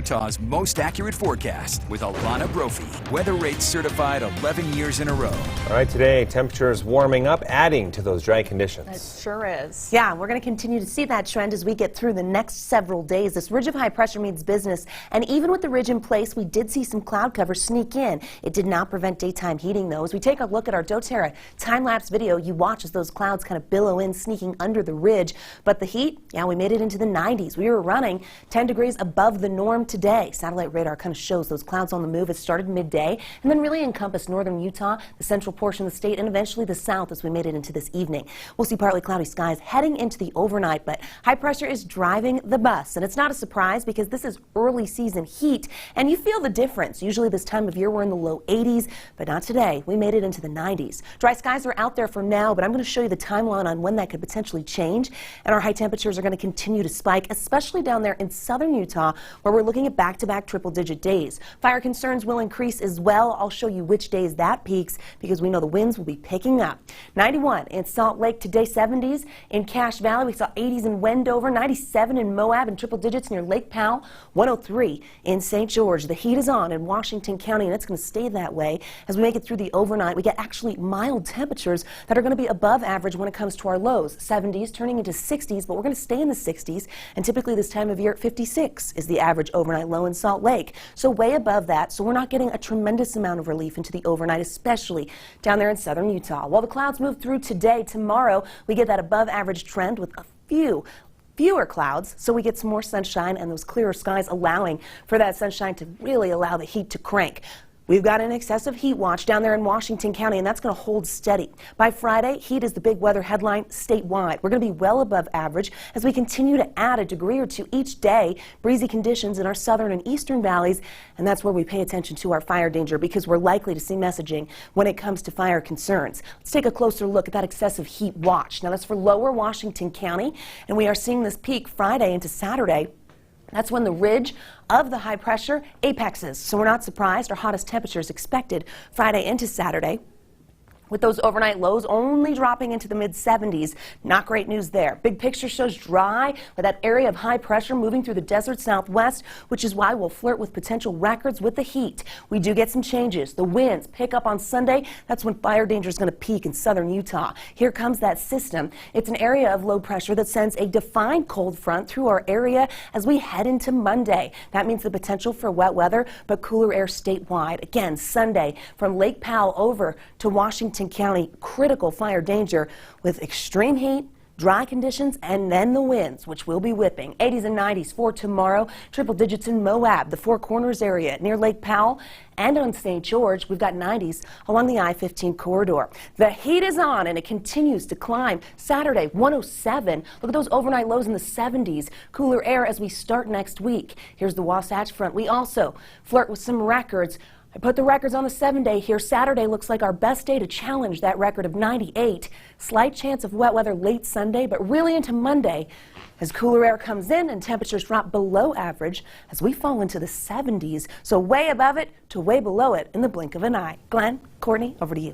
Utah's most accurate forecast with Alana Brophy. Weather rates certified 11 years in a row. All right, today temperatures warming up, adding to those dry conditions. It sure is. Yeah, we're going to continue to see that trend as we get through the next several days. This ridge of high pressure means business, and even with the ridge in place, we did see some cloud cover sneak in. It did not prevent daytime heating, though. As we take a look at our doTERRA time-lapse video, you watch as those clouds kind of billow in, sneaking under the ridge. But the heat, yeah, we made it into the 90s. We were running 10 degrees above the norm today. Satellite radar kind of shows those clouds on the move. It started midday and then really encompassed northern Utah, the central portion of the state, and eventually the south as we made it into this evening. We'll see partly cloudy skies heading into the overnight, but high pressure is driving the bus. And it's not a surprise because this is early season heat, and you feel the difference. Usually this time of year we're in the low 80s, but not today. We made it into the 90s. Dry skies are out there for now, but I'm going to show you the timeline on when that could potentially change. And our high temperatures are going to continue to spike, especially down there in southern Utah, where we're looking at back-to-back triple-digit days. Fire concerns will increase as well. I'll show you which days that peaks because we know the winds will be picking up. 91 in Salt Lake today, 70s in Cache Valley. We saw 80s in Wendover, 97 in Moab, and triple digits near Lake Powell, 103 in St. George. The heat is on in Washington County, and it's going to stay that way as we make it through the overnight. We get actually mild temperatures that are going to be above average when it comes to our lows. 70s turning into 60s, but we're going to stay in the 60s, and typically this time of year, 56 is the average overnight low in Salt Lake. So way above that, so we're not getting a tremendous amount of relief into the overnight, especially down there in southern Utah. While the clouds move through today, tomorrow we get that above average trend with a fewer clouds, so we get some more sunshine and those clearer skies, allowing for that sunshine to really allow the heat to crank. We've got an excessive heat watch down there in Washington County, and that's going to hold steady. By Friday, heat is the big weather headline statewide. We're going to be well above average as we continue to add a degree or two each day. Breezy conditions in our southern and eastern valleys, and that's where we pay attention to our fire danger because we're likely to see messaging when it comes to fire concerns. Let's take a closer look at that excessive heat watch. Now, that's for lower Washington County, and we are seeing this peak Friday into Saturday. That's when the ridge of the high pressure apexes. So we're not surprised. Our hottest temperatures expected Friday into Saturday, with those overnight lows only dropping into the mid-70s. Not great news there. Big picture shows dry with that area of high pressure moving through the desert southwest, which is why we'll flirt with potential records with the heat. We do get some changes. The winds pick up on Sunday. That's when fire danger is going to peak in southern Utah. Here comes that system. It's an area of low pressure that sends a defined cold front through our area as we head into Monday. That means the potential for wet weather, but cooler air statewide. Again, Sunday from Lake Powell over to Washington County, critical fire danger with extreme heat, dry conditions, and then the winds, which will be whipping. 80s and 90s for tomorrow. Triple digits in Moab, the Four Corners area near Lake Powell, and on St. George, we've got 90s along the I-15 corridor. The heat is on, and it continues to climb. Saturday, 107. Look at those overnight lows in the 70s. Cooler air as we start next week. Here's the Wasatch Front. We also flirt with some records. I put the records on the 7-day here. Saturday looks like our best day to challenge that record of 98. Slight chance of wet weather late Sunday, but really into Monday as cooler air comes in and temperatures drop below average as we fall into the 70s. So way above it to way below it in the blink of an eye. Glenn, Courtney, over to you.